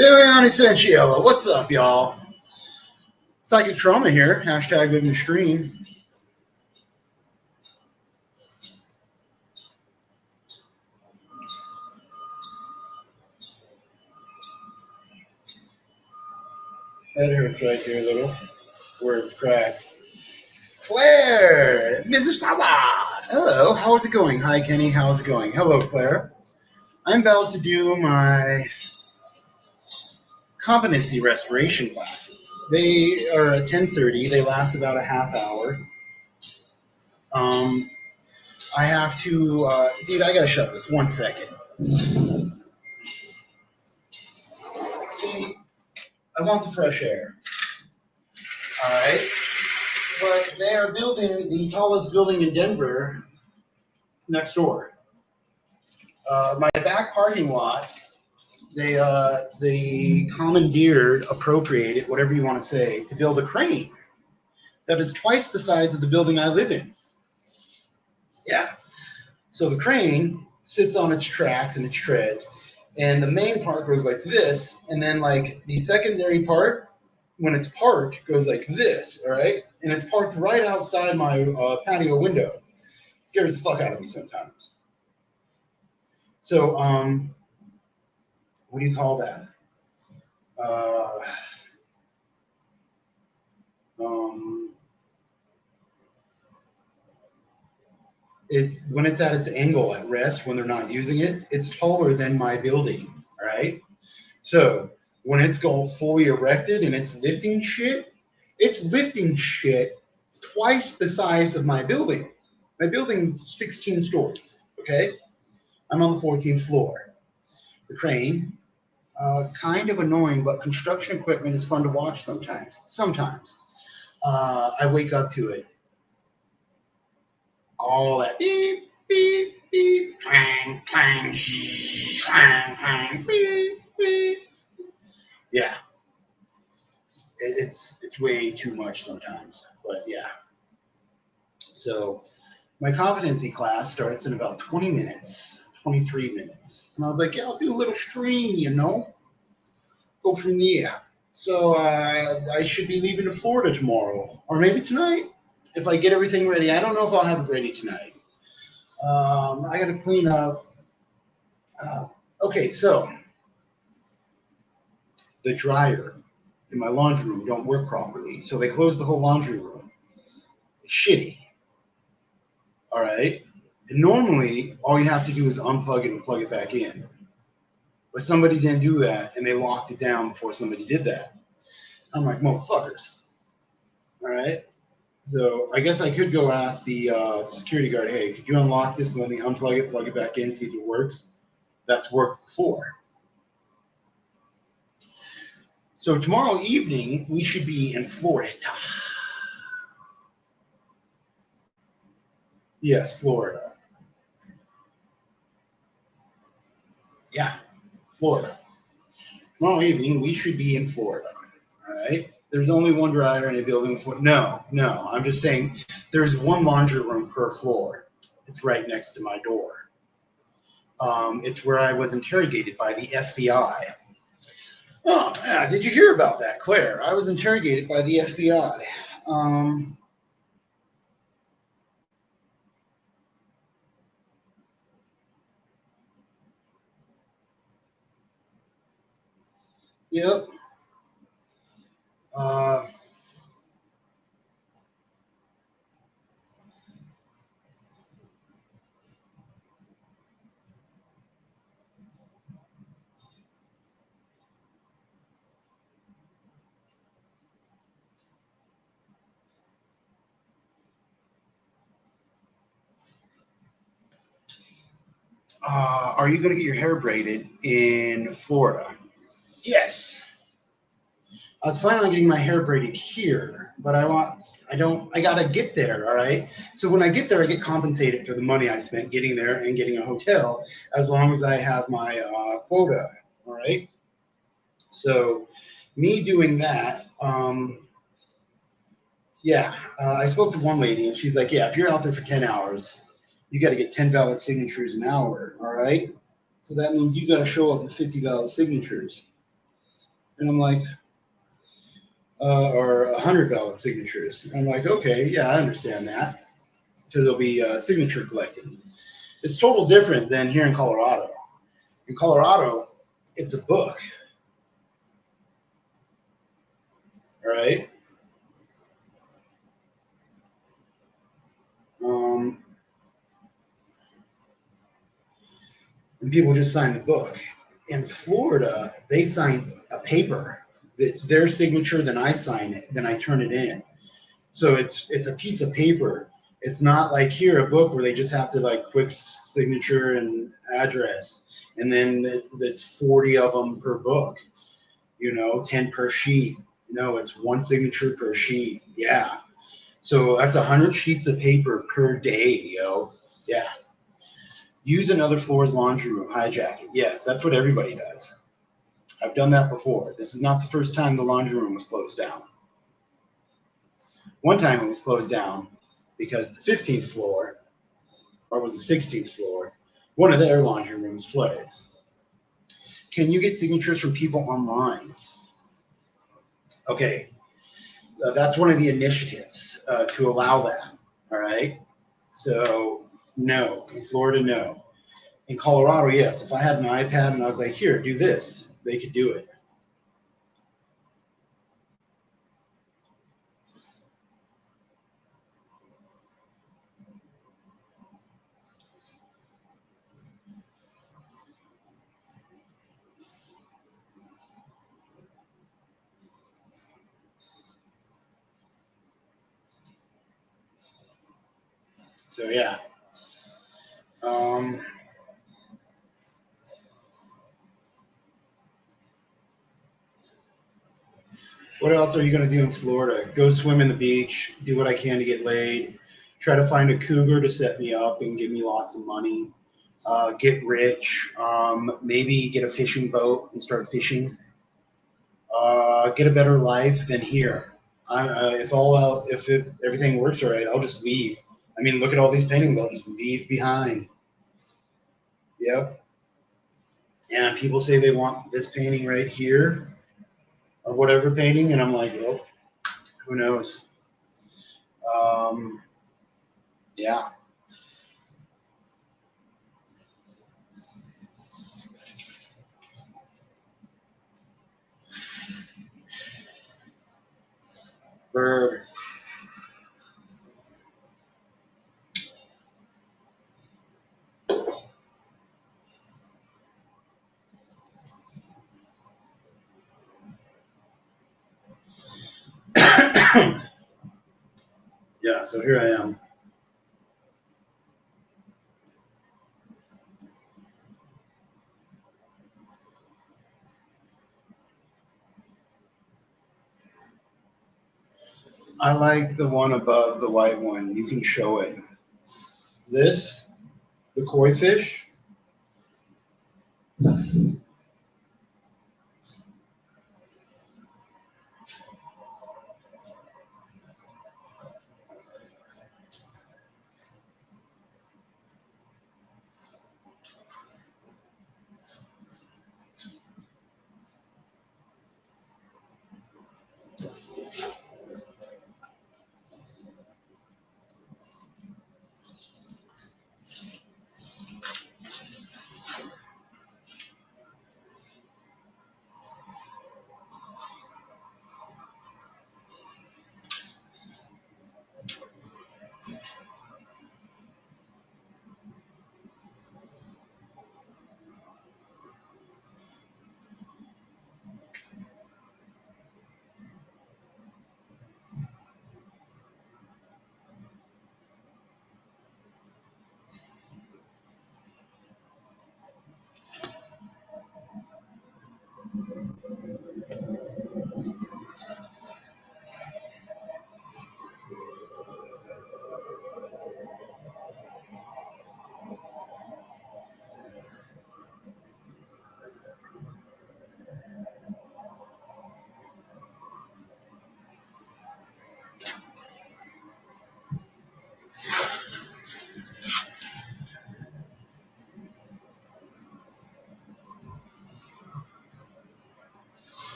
Darian Essentiella, what's up, y'all? Psychic Trauma here. Hashtag living stream. That hurts right here, little. Where it's cracked. Claire, Mizusawa. Hello, how's it going? Hi, Kenny, how's it going? Hello, Claire. I'm about to do my competency restoration classes. They are at 10:30. They last about a half hour. I have to, dude, I gotta shut this 1 second. See, I want the fresh air. All right. But they are building the tallest building in Denver next door. My back parking lot, they commandeered, appropriated, whatever you want to say, to build a crane that is twice the size of the building I live in. Yeah. So the crane sits on its tracks and its treads, and the main part goes like this, and then like the secondary part, when it's parked, goes like this, all right? And it's parked right outside my patio window. It scares the fuck out of me sometimes. So, what do you call that? It's when it's at its angle at rest, when they're not using it, it's taller than my building, all right? So when it's all fully erected and it's lifting shit twice the size of my building. My building's 16 stories, okay? I'm on the 14th floor. The crane, kind of annoying, but construction equipment is fun to watch sometimes. Sometimes. I wake up to it. All that beep, beep, beep, clang, clang, clang, clang, beep, beep. Yeah. It's way too much sometimes, but yeah. So my competency class starts in about 20 minutes, 23 minutes. And I was like, yeah, I'll do a little stream, go from there. So I should be leaving to Florida tomorrow, or maybe tonight, if I get everything ready. I don't know if I'll have it ready tonight. I got to clean up. Okay, so the dryer in my laundry room don't work properly, so they closed the whole laundry room. It's shitty. All right. And normally, all you have to do is unplug it and plug it back in. But somebody didn't do that, and they locked it down before somebody did that. I'm like, motherfuckers. All right. So I guess I could go ask the security guard, hey, could you unlock this and let me unplug it, plug it back in, see if it works? That's worked before. So tomorrow evening, we should be in Florida. Yes, Florida. Yeah, Florida. Tomorrow evening, we should be in Florida. All right. There's only one dryer in a building. No. I'm just saying there's one laundry room per floor. It's right next to my door. It's where I was interrogated by the FBI. Oh, yeah. Did you hear about that, Claire? I was interrogated by the FBI. Yep. Are you going to get your hair braided in Florida? Yes. I was planning on getting my hair braided here, but I gotta get there, all right? So when I get there, I get compensated for the money I spent getting there and getting a hotel, as long as I have my quota, all right? So me doing that, I spoke to one lady, and she's like, yeah, if you're out there for 10 hours, you got to get 10 valid signatures an hour, all right? So that means you got to show up with 50 valid signatures. And I'm like, or 100 valid signatures. And I'm like, okay, yeah, I understand that. Because there'll be signature collecting. It's total different than here in Colorado. In Colorado, it's a book. All right. Um, and people just sign the book. In Florida, they sign a paper that's their signature, then I sign it, then I turn it in. So it's a piece of paper. It's not like here a book where they just have to like quick signature and address, and then that's 40 of them per book. 10 per sheet. No, it's one signature per sheet. Yeah. So that's 100 sheets of paper per day, yo. Yeah. Use another floor's laundry room, hijack it. Yes, that's what everybody does. I've done that before. This is not the first time the laundry room was closed down. One time it was closed down because the 15th floor, or it was the 16th floor, one of their laundry rooms flooded. Can you get signatures from people online? Okay, that's one of the initiatives to allow that. All right. So, no. In Florida, no. In Colorado, yes. If I had an iPad and I was like, here, do this, they could do it. So, yeah. Um, what else are you going to do in Florida? Go swim in the beach, do what I can to get laid, try to find a cougar to set me up and give me lots of money, get rich, maybe get a fishing boat and start fishing, get a better life than here. If everything works all right, I'll just leave. I mean, look at all these paintings. I'll just leave behind. Yep. And people say they want this painting right here or whatever painting, and I'm like, well, who knows? Um, yeah. Verb. Yeah. So here I am. I like the one above the white one. You can show it. This, the koi fish.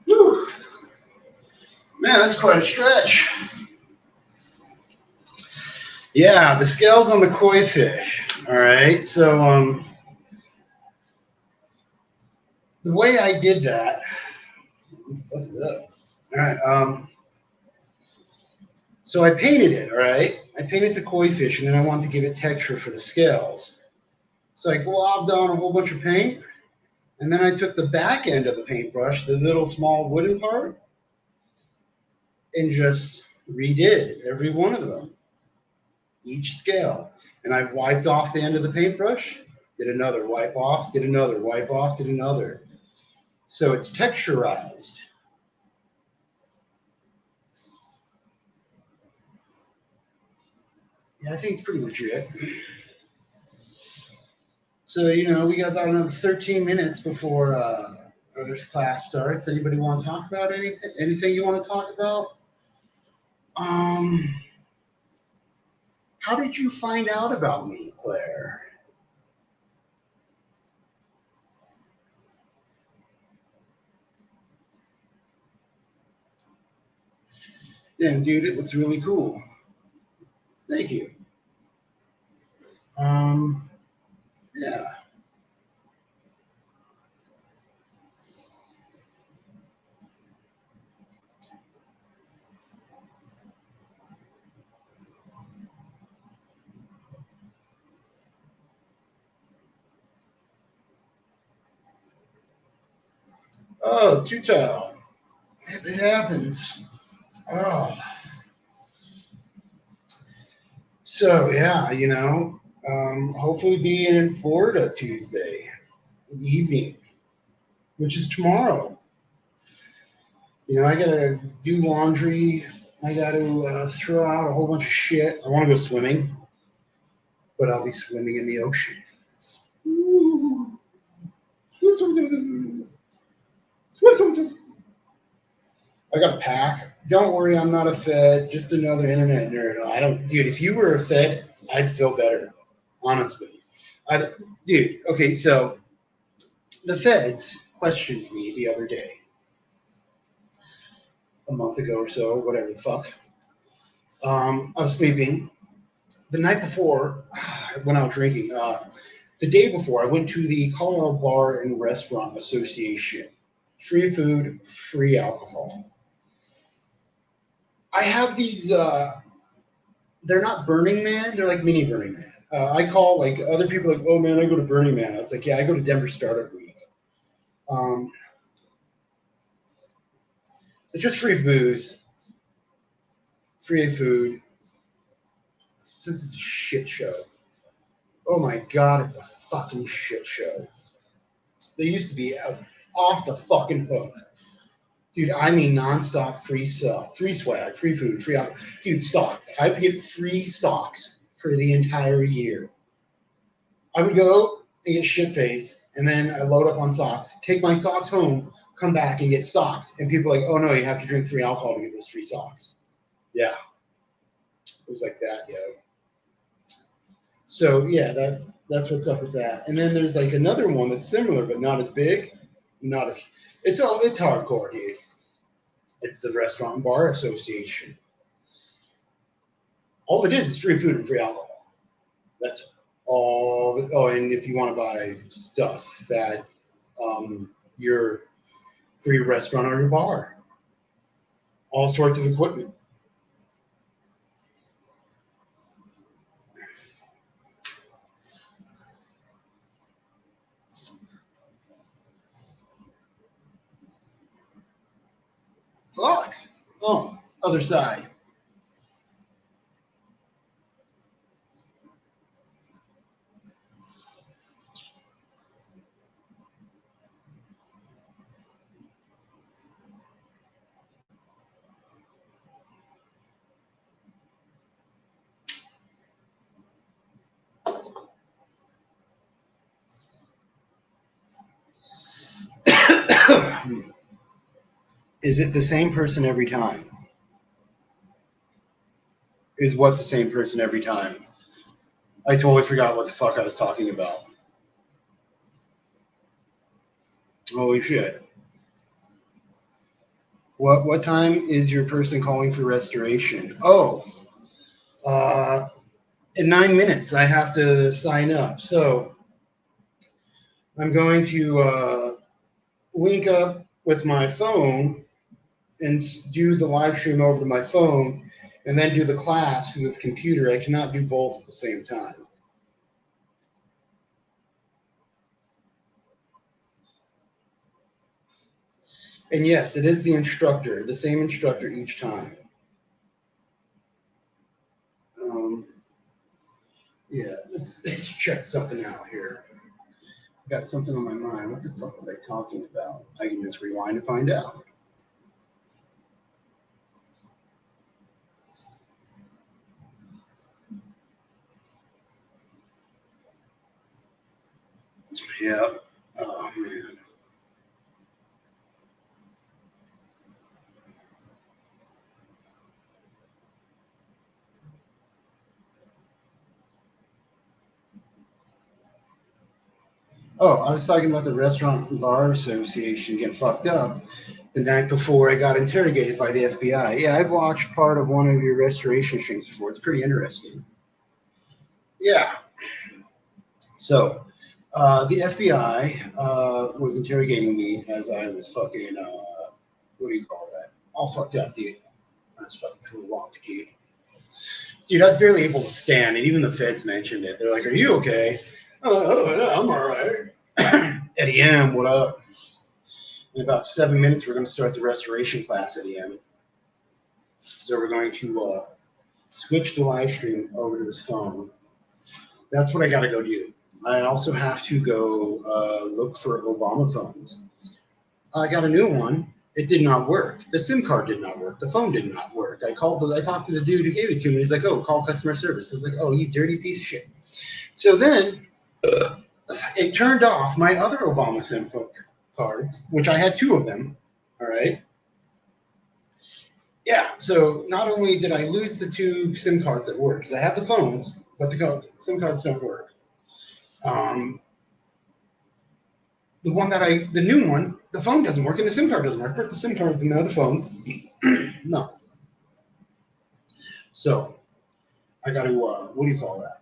Whew. Man, that's quite a stretch. Yeah, the scales on the koi fish. All right, so the way I did that. What the fuck is up? All right, so I painted it. All right, I painted the koi fish, and then I wanted to give it texture for the scales. So I globbed on a whole bunch of paint, and then I took the back end of the paintbrush, the little small wooden part, and just redid every one of them, each scale. And I wiped off the end of the paintbrush, did another, wipe off, did another, wipe off, did another. So it's texturized. Yeah, I think it's pretty legit. So, we got about another 13 minutes before our class starts. Anybody want to talk about anything? Anything you want to talk about? Um, how did you find out about me, Claire? Yeah, dude, it looks really cool. Thank you. Um, yeah. Oh, two-tail. It happens. Oh, so yeah, hopefully being in Florida Tuesday evening, which is tomorrow. I gotta do laundry. I gotta throw out a whole bunch of shit. I want to go swimming, but I'll be swimming in the ocean. Ooh. Swim, swim, swim, swim, swim. Swim, swim, swim. I got a pack. Don't worry, I'm not a Fed. Just another internet nerd. I don't, dude. If you were a Fed, I'd feel better. Honestly, I, dude. Okay, so the Feds questioned me the other day, a month ago or so, whatever the fuck. I was sleeping the night before. I went out drinking. The day before, I went to the Colorado Bar and Restaurant Association. Free food, free alcohol. I have these. They're not Burning Man. They're like mini Burning Man. I call like other people like, oh man, I go to Burning Man. I was like, yeah, I go to Denver Startup Week. Um, it's just free booze, free food. Since it's a shit show. Oh my god, it's a fucking shit show. They used to be off the fucking hook. Dude, I mean nonstop free stuff, free swag, free food, free alcohol. Dude, socks. I would get free socks for the entire year. I would go and get shit faced, and then I load up on socks, take my socks home, come back and get socks. And people are like, oh no, you have to drink free alcohol to get those free socks. Yeah, it was like that, yo. So yeah, that's what's up with that. And then there's like another one that's similar but not as big, not as it's hardcore, dude. It's the Restaurant and Bar Association. All it is free food and free alcohol. That's all. Oh, and if you want to buy stuff that your for your restaurant or your bar, all sorts of equipment. Fuck. Oh, other side. Is it the same person every time? is what the same person every time? I totally forgot what the fuck I was talking about. Holy shit. What time is your person calling for restoration? Oh, in 9 minutes I have to sign up. So I'm going to link up with my phone and do the live stream over to my phone and then do the class with the computer. I cannot do both at the same time. And yes, it is the instructor, the same instructor each time. Yeah, let's check something out here. I got something on my mind. What the fuck was I talking about? I can just rewind to find out. Yeah. Oh, man. Oh, I was talking about the Restaurant and Bar Association getting fucked up the night before I got interrogated by the FBI. Yeah, I've watched part of one of your restoration streams before. It's pretty interesting. Yeah. So, the FBI was interrogating me as I was fucking, what do you call that? All fucked up, dude. I was fucking too long, dude. Dude, I was barely able to stand, and even the feds mentioned it. They're like, "Are you okay?" Oh, yeah, I'm all right. Eddie M, what up? In about 7 minutes, we're going to start the restoration class at EM. So we're going to switch the live stream over to this phone. That's what I got to go do. I also have to go look for Obama phones. I got a new one. It did not work. The SIM card did not work. The phone did not work. I talked to the dude who gave it to me. He's like, "Oh, call customer service." I was like, "Oh, you dirty piece of shit." So then it turned off my other Obama SIM cards, which I had two of them. All right. Yeah. So not only did I lose the two SIM cards that work, because I have the phones, but the SIM cards don't work. The new one, the phone doesn't work and the SIM card doesn't work, but the SIM cards in the other phones, no. So I got to, what do you call that?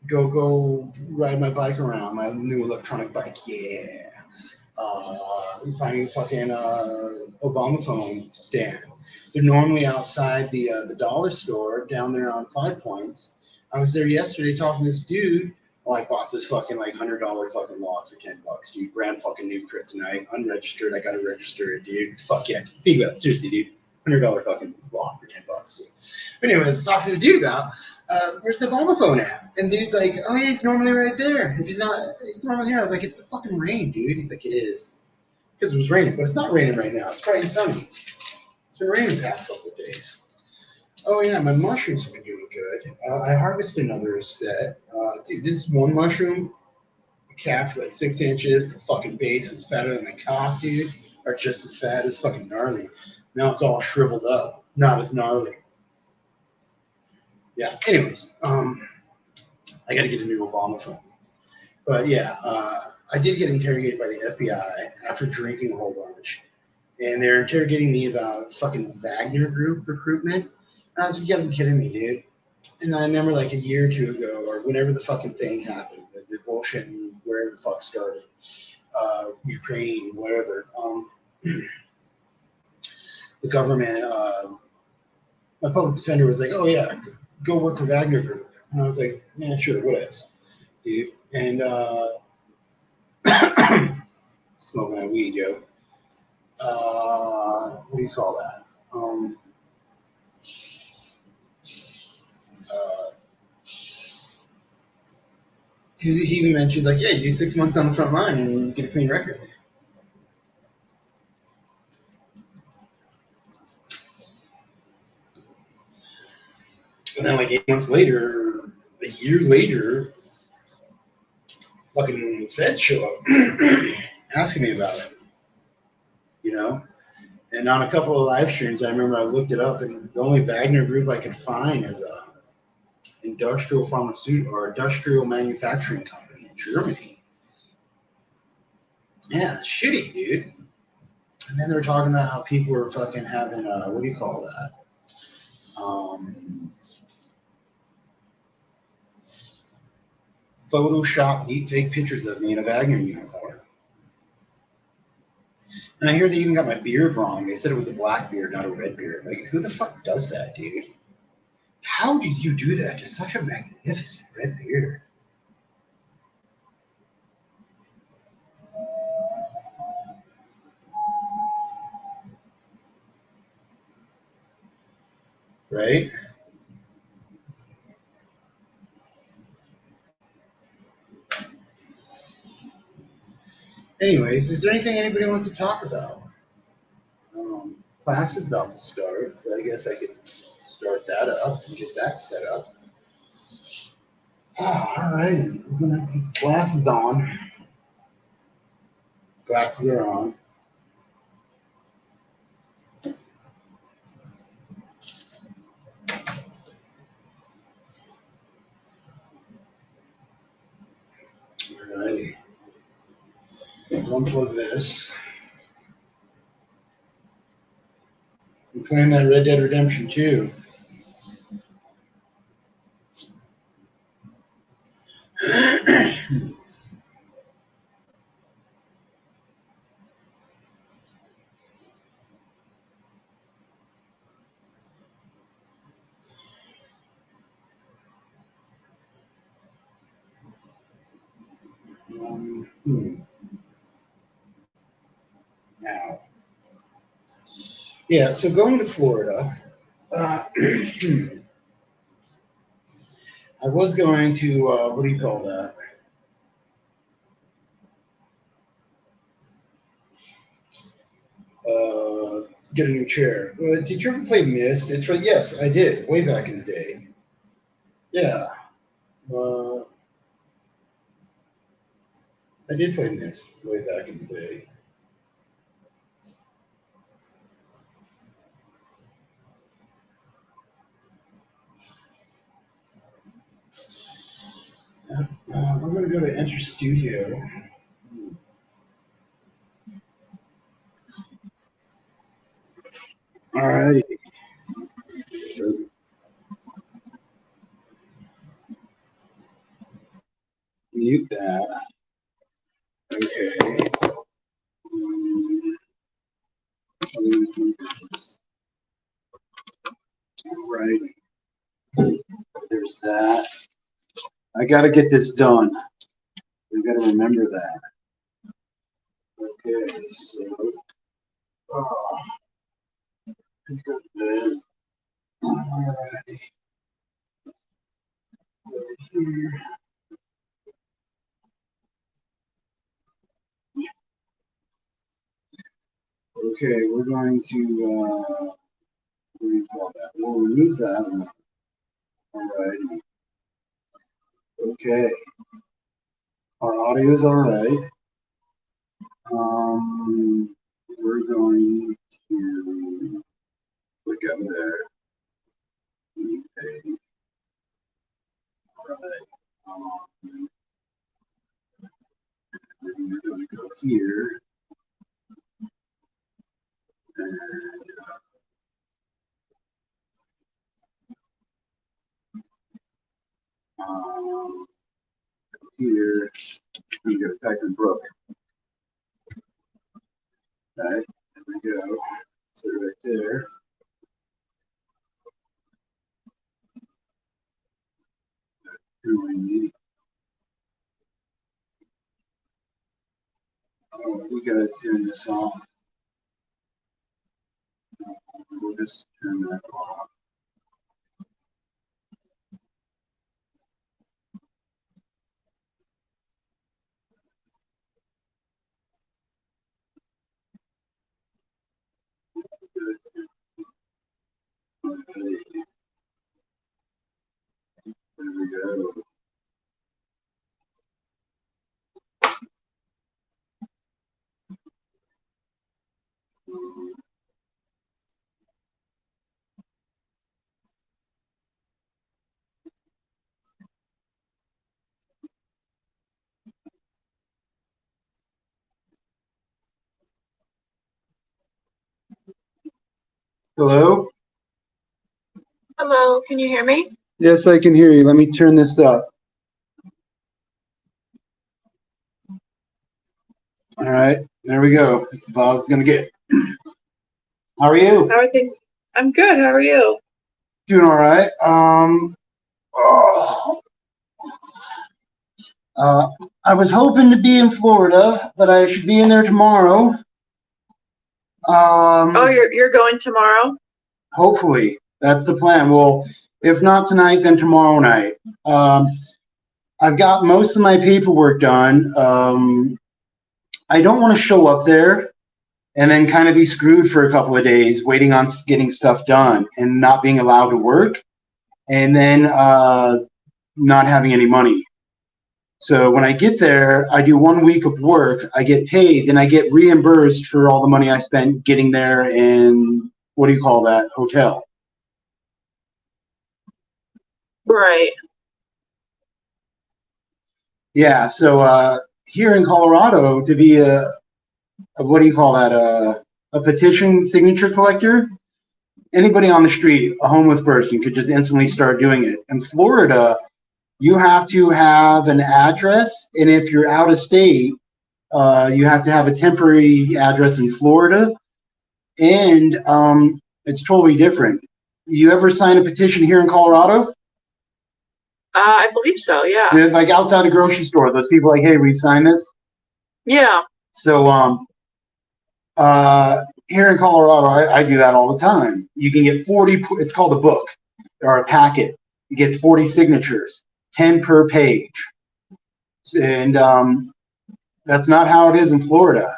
Go ride my bike around, my new electronic bike. Yeah. Finding a fucking Obama phone stand. They're normally outside the dollar store down there on 5 Points. I was there yesterday talking to this dude. Oh, I bought this fucking like $100 fucking log for $10, dude. Brand fucking new kryptonite, unregistered. I gotta register it, dude. Fuck yeah. Think about it, seriously, dude. $100 fucking log for $10, dude. But anyways, talking to the dude about where's the Obama phone at? And dude's like, oh yeah, he's normally right there. He's normally here. I was like, it's the fucking rain, dude. He's like, it is. Because it was raining, but it's not raining right now. It's bright and sunny. It's been raining the past couple of days. Oh yeah, my mushrooms have been doing good. I harvested another set. Dude, this one mushroom cap's like 6 inches. The fucking base is fatter than my cock, dude. Or just as fat as fucking gnarly. Now it's all shriveled up. Not as gnarly. Yeah. Anyways, I got to get a new Obama phone. But yeah, I did get interrogated by the FBI after drinking a whole bunch. And they're interrogating me about fucking Wagner Group recruitment. And I was like, you gotta be kidding me, dude. And I remember like a year or two ago, or whenever the fucking thing happened, the bullshit and wherever the fuck started, Ukraine, whatever, the government, my public defender was like, oh yeah, go work for Wagner Group. And I was like, yeah, sure, what else, dude? And smoking that weed, yo. What do you call that? Uh, he even mentioned like, yeah, you do 6 months on the front line and you get a clean record. And then like 8 months later, a year later, fucking feds show up asking me about it. You know, And on a couple of live streams, I remember I looked it up, and the only Wagner group I could find is a industrial pharmaceutical or industrial manufacturing company in Germany. Yeah, it's shitty, dude. And then they were talking about how people were fucking having what do you call that? Photoshop deepfake pictures of me in a Wagner uniform. And I hear they even got my beard wrong. They said it was a black beard, not a red beard. Like, who the fuck does that, dude? How did you do that to such a magnificent red beard? Right? Anyways, is there anything anybody wants to talk about? Class is about to start, so I guess I could start that up and get that set up. Oh, all right, we're gonna take glasses on. Glasses are on. All right. Unplug this. I'm playing that Red Dead Redemption 2. Now, yeah. So going to Florida, I was going to what do you call that? Get a new chair. Did you ever play Myst? It's right. Yes, I did. Way back in the day. Yeah. Uh, I did play Myst way back in the day. We're going to go to Enter Studio. All right. Mute that. Okay. All right. There's that. I got to get this done. We got to remember that. Okay. So, let's go to this. All right. Over here. Okay, we're going to, what do you call that? We'll remove that. All right. Okay. Our audio is all right. We're going to click over there. Okay. All right. We're going to go here. And here, I'm going to type in Brook. Okay, there we go. So right there. Oh, we got to turn this off. We'll just turn that off. Okay. There we go. Hello? Hello, can you hear me? Yes, I can hear you. Let me turn this up. All right, there we go. It's as loud as it's going to get. How are you? How are things? I'm good. How are you? Doing all right. Oh, I was hoping to be in Florida, but I should be in there tomorrow. Oh, you're going tomorrow? Hopefully, that's the plan. Well, if not tonight, then tomorrow night. I've got most of my paperwork done. I don't want to show up there and then kind of be screwed for a couple of days waiting on getting stuff done and not being allowed to work and then not having any money. So when I get there, I do 1 week of work, I get paid, then I get reimbursed for all the money I spent getting there and what do you call that, hotel. Right. Yeah, so here in Colorado, to be a what do you call that, a petition signature collector, anybody on the street, a homeless person, could just instantly start doing it. In Florida, you have to have an address, and if you're out of state, you have to have a temporary address in Florida, and it's totally different. You ever sign a petition here in Colorado? I believe so, yeah. Like outside the grocery store, those people like, hey, will you sign this? Yeah. So here in Colorado, I do that all the time. You can get 40, it's called a book or a packet. It gets 40 signatures, 10 per page. And that's not how it is in Florida.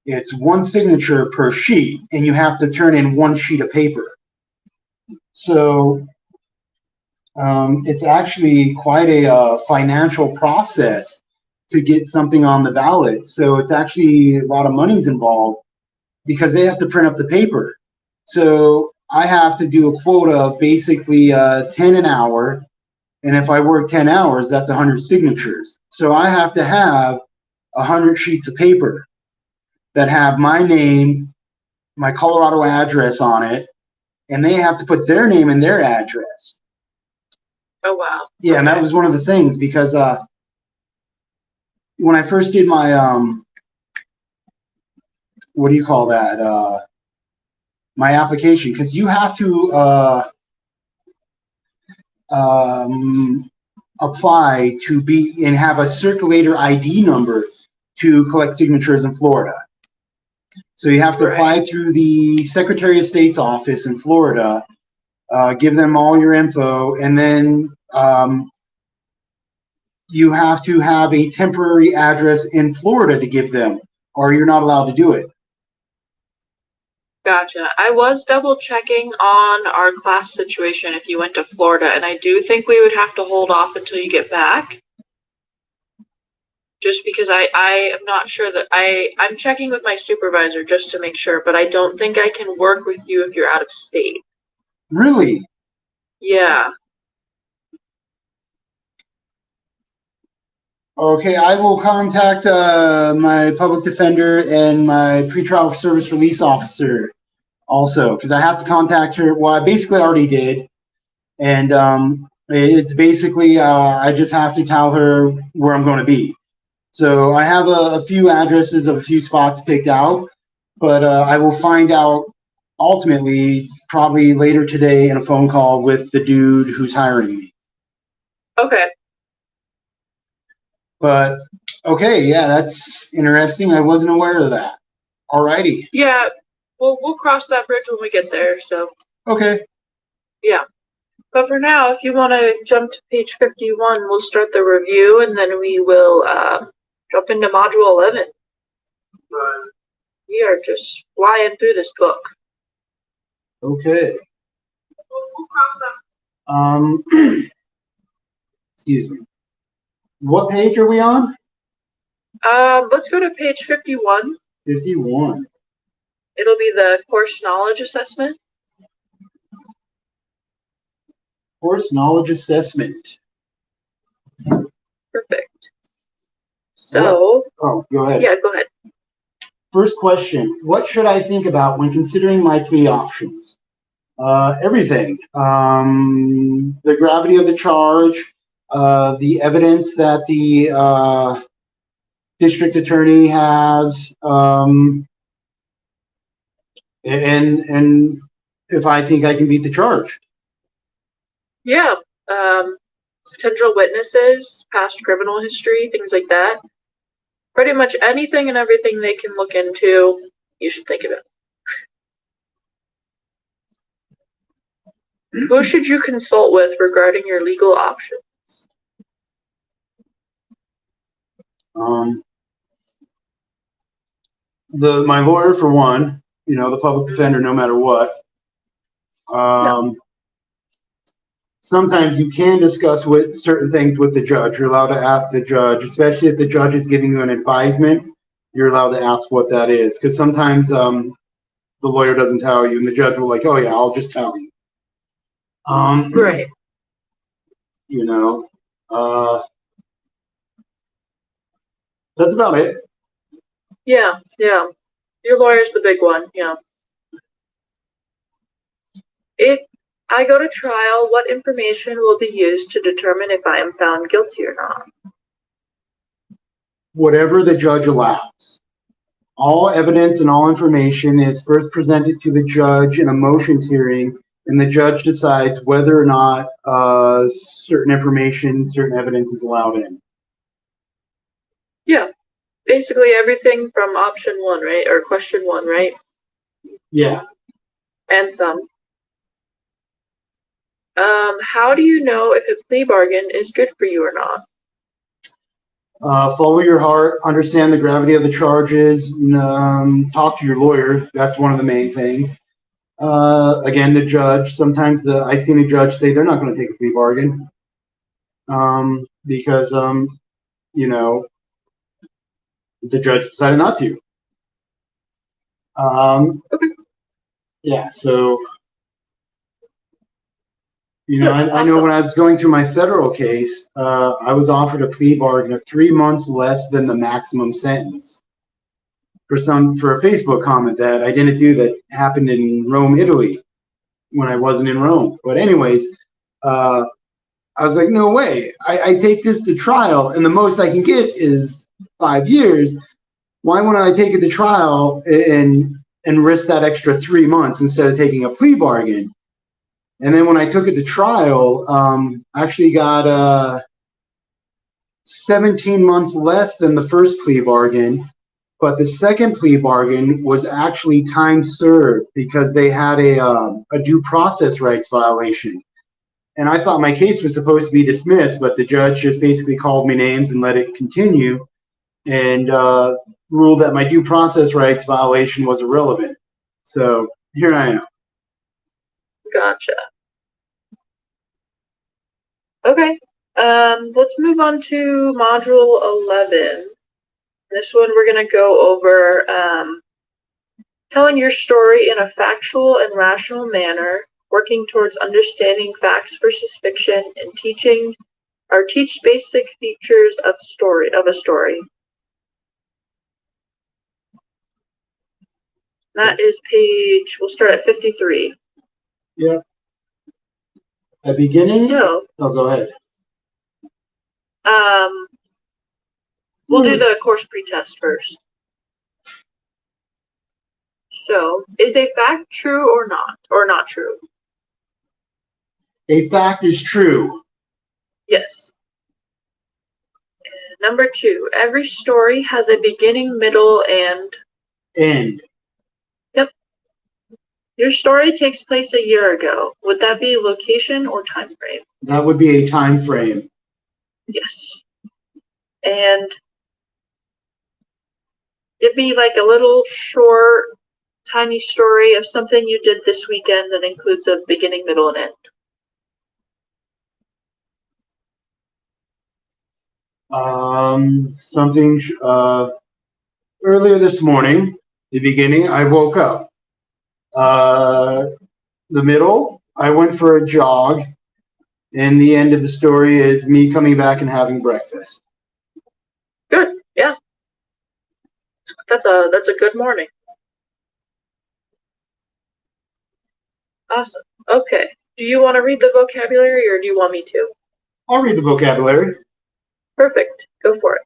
It's one signature per sheet, and you have to turn in one sheet of paper. So it's actually quite a financial process to get something on the ballot. So it's actually a lot of money's involved because they have to print up the paper. So I have to do a quota of basically 10 an hour. And if I work 10 hours, that's 100 signatures. So I have to have 100 sheets of paper that have my name, my Colorado address on it, and they have to put their name and their address. Oh, wow. Yeah, okay. And that was one of the things because when I first did my, what do you call that? My application, because you have to apply to be and have a circulator ID number to collect signatures in Florida. So you have to apply through the Secretary of State's office in Florida, give them all your info, and then you have to have a temporary address in Florida to give them, or you're not allowed to do it. Gotcha. I was double checking on our class situation if you went to Florida, and I do think we would have to hold off until you get back. Just because I am not sure that I'm checking with my supervisor just to make sure, but I don't think I can work with you if you're out of state. Really? Yeah. Okay, I will contact my public defender and my pretrial service release officer also, because I have to contact her. Well, I basically already did. And it's basically, I just have to tell her where I'm going to be. So I have a few addresses of a few spots picked out, but I will find out ultimately probably later today in a phone call with the dude who's hiring me. Okay. But okay, yeah, that's interesting. I wasn't aware of that. Alrighty. Yeah, we'll cross that bridge when we get there. So. Okay. Yeah. But for now, if you want to jump to page 51, we'll start the review, and then we will jump into Module 11. We are just flying through this book. Okay. Excuse me. What page are we on? Let's go to page 51. 51. It'll be the course knowledge assessment. Course knowledge assessment. Perfect. So. Oh, go ahead. Yeah, go ahead. First question, what should I think about when considering my plea options? Everything. The gravity of the charge, the evidence that the district attorney has, and if I think I can beat the charge. Yeah. Potential witnesses, past criminal history, things like that. Pretty much anything and everything they can look into, you should think of it. Who should you consult with regarding your legal options? My lawyer, for one, the public defender, no matter what. Sometimes you can discuss with certain things with the judge. You're allowed to ask the judge, especially if the judge is giving you an advisement. You're allowed to ask what that is, because sometimes the lawyer doesn't tell you, and the judge will oh yeah, I'll just tell you. Right. That's about it. Yeah. Your lawyer's the big one, yeah. If I go to trial, what information will be used to determine if I am found guilty or not? Whatever the judge allows. All evidence and all information is first presented to the judge in a motions hearing, and the judge decides whether or not certain information, certain evidence is allowed in. Yeah. Basically everything from option one, right? Or question one, right? Yeah. And some. How do you know if a plea bargain is good for you or not? Follow your heart, understand the gravity of the charges, talk to your lawyer. That's one of the main things. Again, the judge, sometimes I've seen a judge say they're not going to take a plea bargain. Because, the judge decided not to. Yeah, so, I know when I was going through my federal case, I was offered a plea bargain of 3 months less than the maximum sentence for a Facebook comment that I didn't do that happened in Rome, Italy, when I wasn't in Rome. But anyways, I was like, no way. I take this to trial, and the most I can get is 5 years. Why wouldn't I take it to trial and risk that extra 3 months instead of taking a plea bargain? And then when I took it to trial, I actually got 17 months less than the first plea bargain. But the second plea bargain was actually time served because they had a due process rights violation. And I thought my case was supposed to be dismissed, but the judge just basically called me names and let it continue and ruled that my due process rights violation was irrelevant. So here I am. Gotcha. Okay. Let's move on to module 11. This one we're going to go over telling your story in a factual and rational manner, working towards understanding facts versus fiction, and teach basic features of a story. That is we'll start at 53. Yeah. At beginning? So, go ahead. We'll do the course pretest first. So, is a fact true or not true? A fact is true. Yes. And number 2, every story has a beginning, middle, and end. Yep. Your story takes place a year ago. Would that be location or time frame? That would be a time frame. Yes. And give me like a little short, tiny story of something you did this weekend that includes a beginning, middle, and end. Something earlier this morning, the beginning, I woke up. The middle, I went for a jog. And the end of the story is me coming back and having breakfast. Good, yeah. That's a good morning. Awesome. Okay. Do you want to read the vocabulary or do you want me to? I'll read the vocabulary. Perfect. Go for it.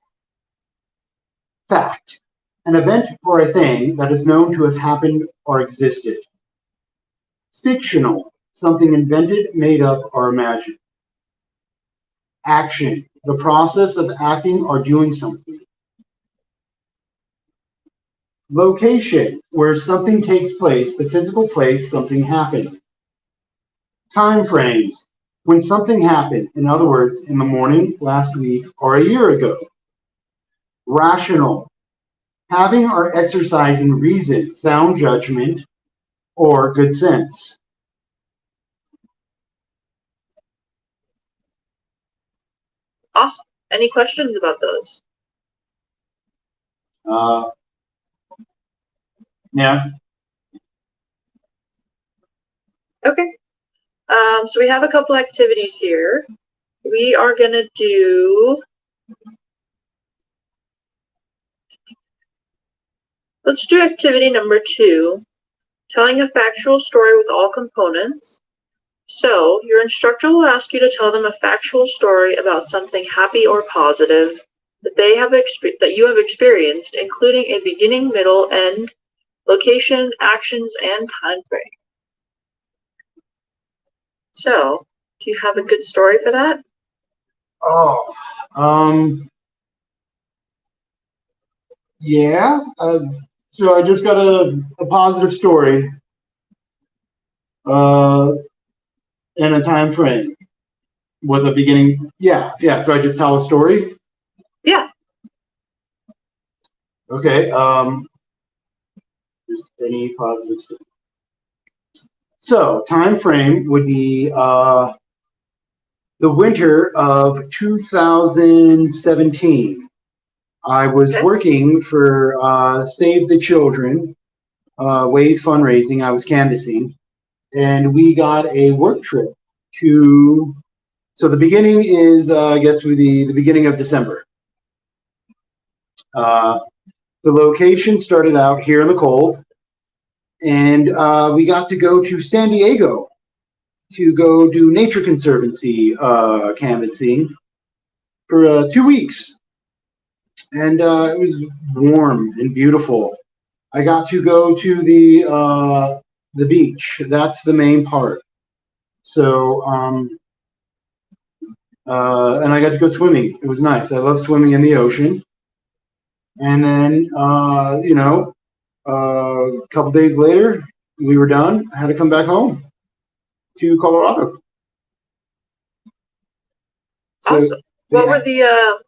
Fact. An event or a thing that is known to have happened or existed. Fictional. Something invented, made up, or imagined. Action. The process of acting or doing something. Location. Where something takes place, the physical place something happened. Time frames. When something happened, in other words, in the morning, last week, or a year ago. Rational. Having or exercising reason, sound judgment, or good sense. Awesome. Any questions about those? Yeah. Okay. So we have a couple activities here. We are going to do, let's do activity number 2, telling a factual story with all components. So your instructor will ask you to tell them a factual story about something happy or positive that they have that you have experienced, including a beginning, middle, end, location, actions, and time frame. So, do you have a good story for that? Yeah. So I just got a positive story. And a time frame with a beginning. Yeah. So I just tell a story. Yeah. Okay. Just any positive story. So time frame would be the winter of 2017. I was working for Save the Children, Ways Fundraising. I was canvassing, and we got a work trip to. So the beginning is, I guess, the beginning of December. The location started out here in the cold, and we got to go to San Diego to go do Nature Conservancy canvassing for 2 weeks. And it was warm and beautiful. I got to go to the beach. That's the main part. So, and I got to go swimming. It was nice. I love swimming in the ocean. And then, a couple days later, we were done. I had to come back home to Colorado. So awesome. What were the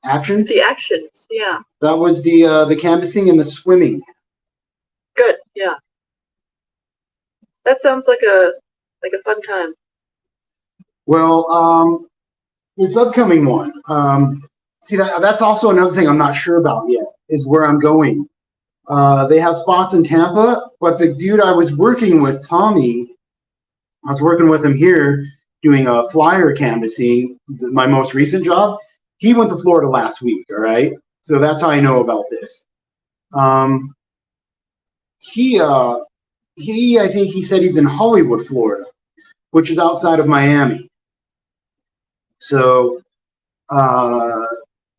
actions? The actions, yeah. That was the canvassing and the swimming. Good, yeah. That sounds like a fun time. Well, this upcoming one. See, that's also another thing I'm not sure about yet, is where I'm going. They have spots in Tampa, but the dude I was working with, Tommy, I was working with him here doing a flyer canvassing, my most recent job. He went to Florida last week, all right? So that's how I know about this. I think he said he's in Hollywood, Florida, which is outside of Miami. So,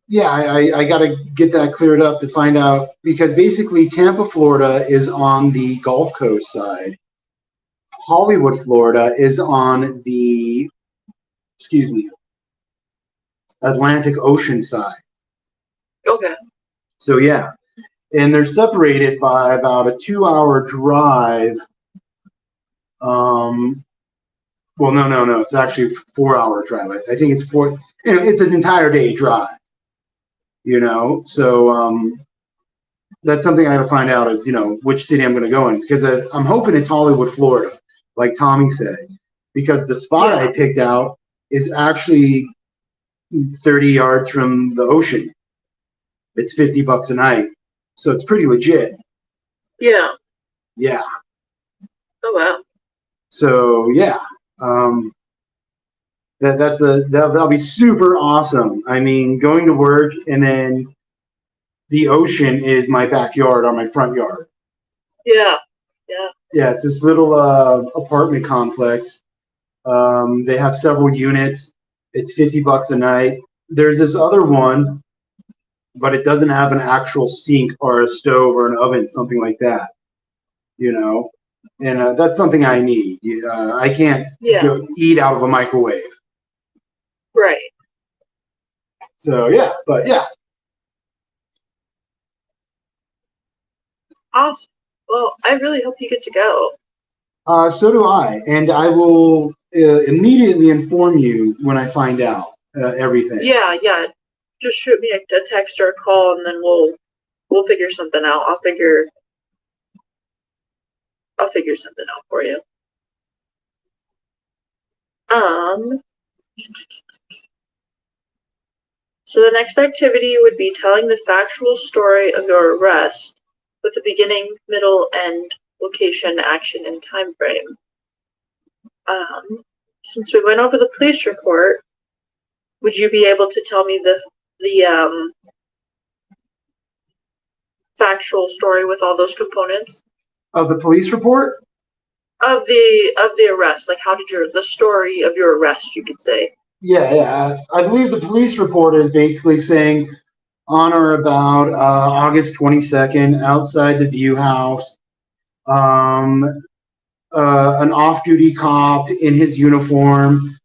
yeah, I got to get that cleared up to find out, because basically Tampa, Florida is on the Gulf Coast side. Hollywood, Florida is on the, Atlantic Ocean side. Okay. So, yeah. And they're separated by about a 2-hour drive. Well, no. It's actually a 4-hour drive. I think it's it's an entire day drive. So that's something I got to find out is, which city I'm going to go in, because I'm hoping it's Hollywood, Florida, like Tommy said, because the spot I picked out is actually 30 yards from the ocean. It's $50 a night. So it's pretty legit. Yeah. Yeah. Oh, wow. So, yeah. That'll be super awesome. I mean, going to work and then the ocean is my backyard or my front yard. Yeah. Yeah, it's this little apartment complex. They have several units. It's $50 a night. There's this other one, but it doesn't have an actual sink or a stove or an oven, something like that. You know, and that's something I need. I can't go eat out of a microwave. Right. So yeah, but yeah. Awesome. Well, I really hope you get to go. So do I, and I will immediately inform you when I find out everything. Yeah. Just shoot me a text or a call, and then we'll figure something out. I'll figure something out for you. So the next activity would be telling the factual story of your arrest with the beginning, middle, end, location, action, and time frame. Since we went over the police report, would you be able to tell me the factual story with all those components Of the police report? of the arrest? Like, how did the story of your arrest, you could say? Yeah. I believe the police report is basically saying on or about August 22nd, outside the View House, an off-duty cop in his uniform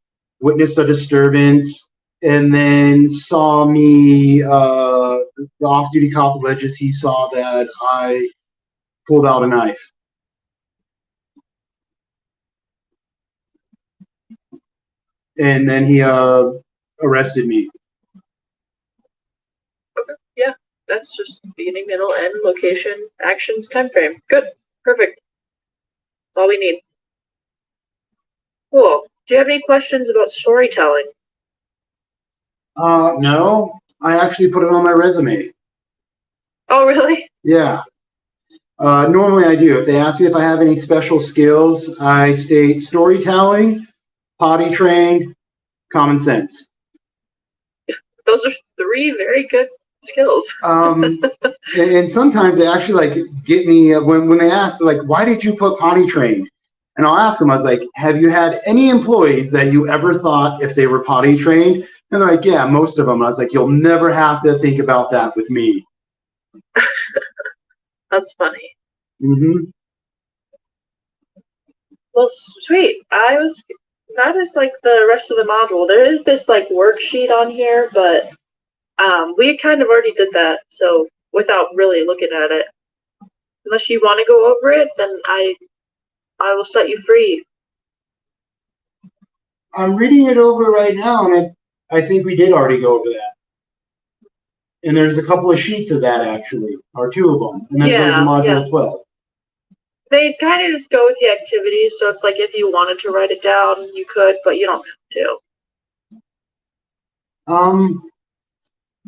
witnessed a disturbance and then saw me. The off-duty cop alleges he saw that I pulled out a knife. And then he arrested me. Okay, yeah, that's just beginning, middle, end, location, actions, time frame. Good, perfect. That's all we need. Cool. Do you have any questions about storytelling? No, I actually put it on my resume. Oh, really? Yeah. Normally I do. If they ask me if I have any special skills, I state storytelling, potty trained, common sense. Those are 3 very good skills. And sometimes they actually get me when they ask why did you put potty trained? And I'll ask them, I was like, have you had any employees that you ever thought if they were potty trained? And they're like, yeah, most of them. And I was like, you'll never have to think about that with me. That's funny. Mm-hmm. Well, sweet. That is like the rest of the module. There is this worksheet on here, but we kind of already did that, so without really looking at it. Unless you want to go over it, then I will set you free. I'm reading it over right now, and I think we did already go over that. And there's a couple of sheets of that, actually, or 2 of them. And then there's the module 12. They kind of just go with the activities, so it's like if you wanted to write it down, you could, but you don't have to.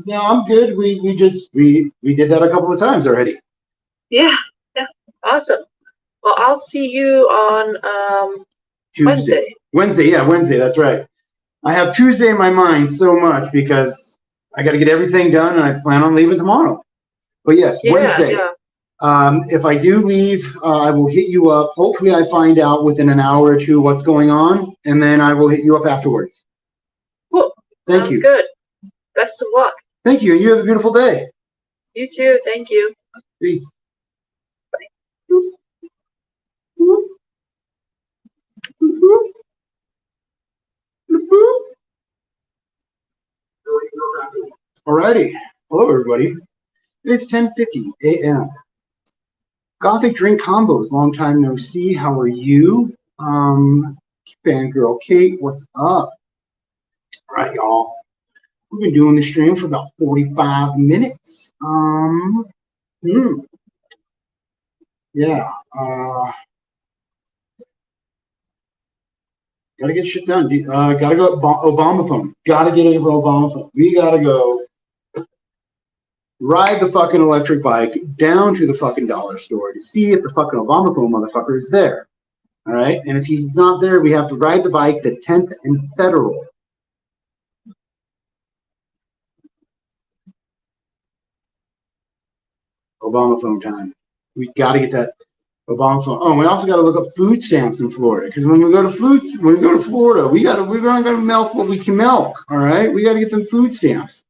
No, I'm good. We did that a couple of times already. Yeah, awesome. Well, I'll see you on Tuesday. Wednesday, that's right. I have Tuesday in my mind so much because I got to get everything done and I plan on leaving tomorrow. But yes, Wednesday. Yeah. If I do leave, I will hit you up. Hopefully I find out within an hour or 2 what's going on, and then I will hit you up afterwards. Cool. Thank you. Good. Best of luck. Thank you. You have a beautiful day. You too. Thank you. Peace. Alrighty. Hello, everybody. It is 10:50 a.m. Gothic Drink Combos. Long time no see. How are you? Fangirl Kate, what's up? All right, y'all. We've been doing the stream for about 45 minutes. Yeah. Gotta get shit done. Gotta go Obama phone. Gotta get over Obama phone. We gotta go ride the fucking electric bike down to the fucking dollar store to see if the fucking Obama phone motherfucker is there. All right. And if he's not there, we have to ride the bike to 10th and Federal. Obama phone time. We got to get that Obama phone. Oh, we also got to look up food stamps in Florida because when we go to Florida, we're gonna milk what we can milk. All right, we got to get them food stamps.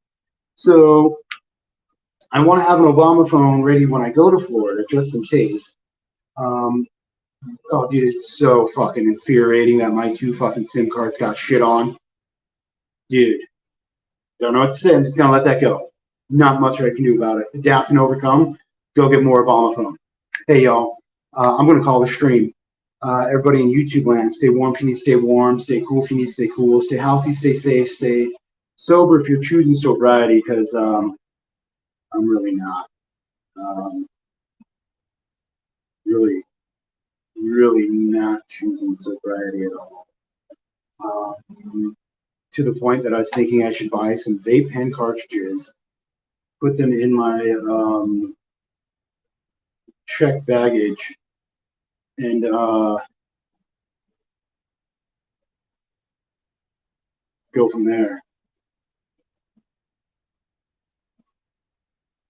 So I want to have an Obama phone ready when I go to Florida just in case. Oh, dude, it's so fucking infuriating that my 2 fucking SIM cards got shit on. Dude, don't know what to say. I'm just gonna let that go. Not much I can do about it. Adapt and overcome. Go get more Obama phone. Hey, y'all. I'm gonna call the stream. Everybody in YouTube land, stay warm if you need to stay warm. Stay cool if you need to stay cool. Stay healthy. Stay safe. Stay sober if you're choosing sobriety, because I'm really not. Really, really not choosing sobriety at all. To the point that I was thinking I should buy some vape pen cartridges, put them in my checked baggage, and go from there.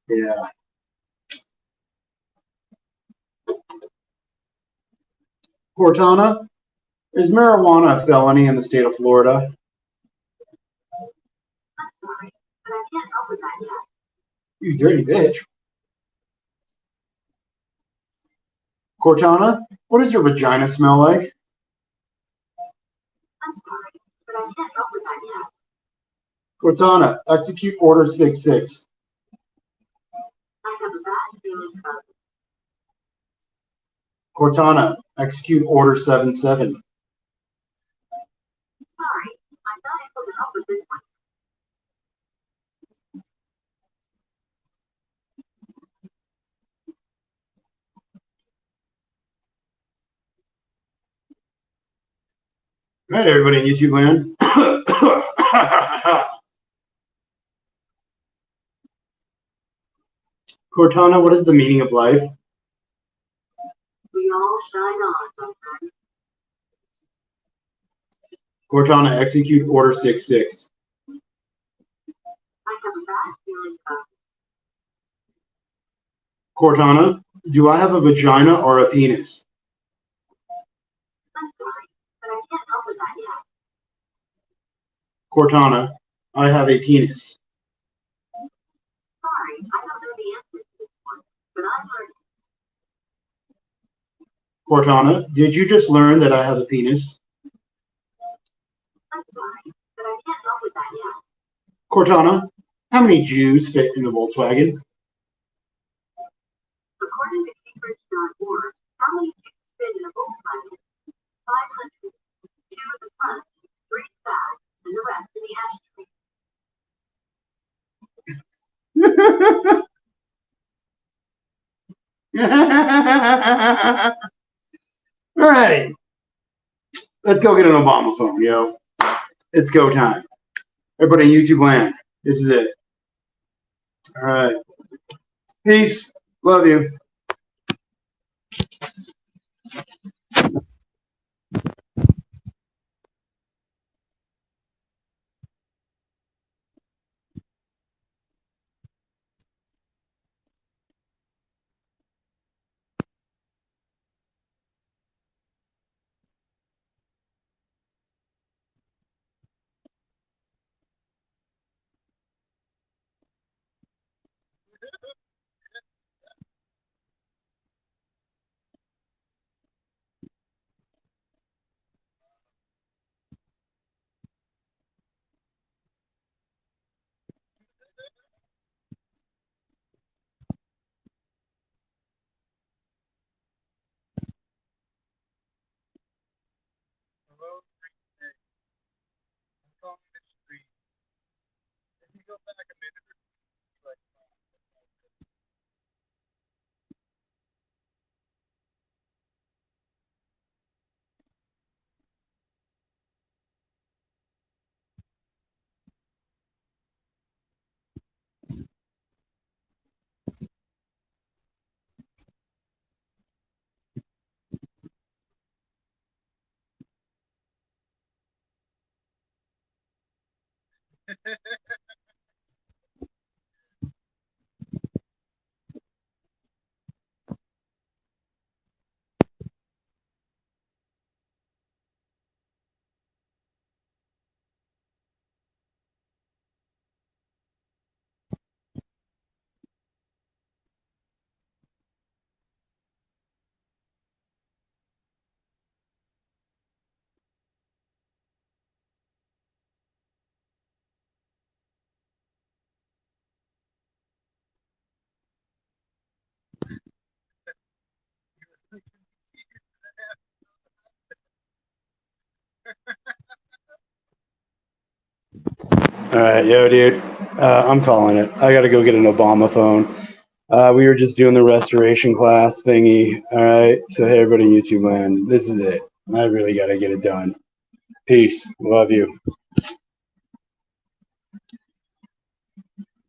Yeah. Cortana, is marijuana a felony in the state of Florida? I'm sorry, but I can't help with that yet. You dirty bitch. Cortana, what does your vagina smell like? I'm sorry, but I can't help with that yet. Cortana, execute order 66. I have a bad feeling about it. Cortana, execute order 77. Sorry, I'm not able to help with this one. All right, everybody in YouTube land. Cortana, what is the meaning of life? We all shine on sometimes. Cortana, execute order 66. I have a bad feeling about it. Cortana, do I have a vagina or a penis? I'm sorry, but I can't help with that yet. Cortana, I have a penis. Sorry, I don't know the answer to this one, but I'm learning. Cortana, did you just learn that I have a penis? I'm sorry, but I can't help with that yet. Cortana, how many Jews fit in the Volkswagen? According to Cambridge.org, how many Jews fit in a Volkswagen? 500. 2 at the front, 3 at the back, and the rest in the ashtray. All right, let's go get an Obama phone, yo. It's go time. Everybody in YouTube land, this is it. All right. Peace. Love you. All right, yo, dude. I'm calling it. I gotta go get an Obama phone. We were just doing the restoration class thingy. All right. So hey, everybody, YouTube land. This is it. I really gotta get it done. Peace. Love you.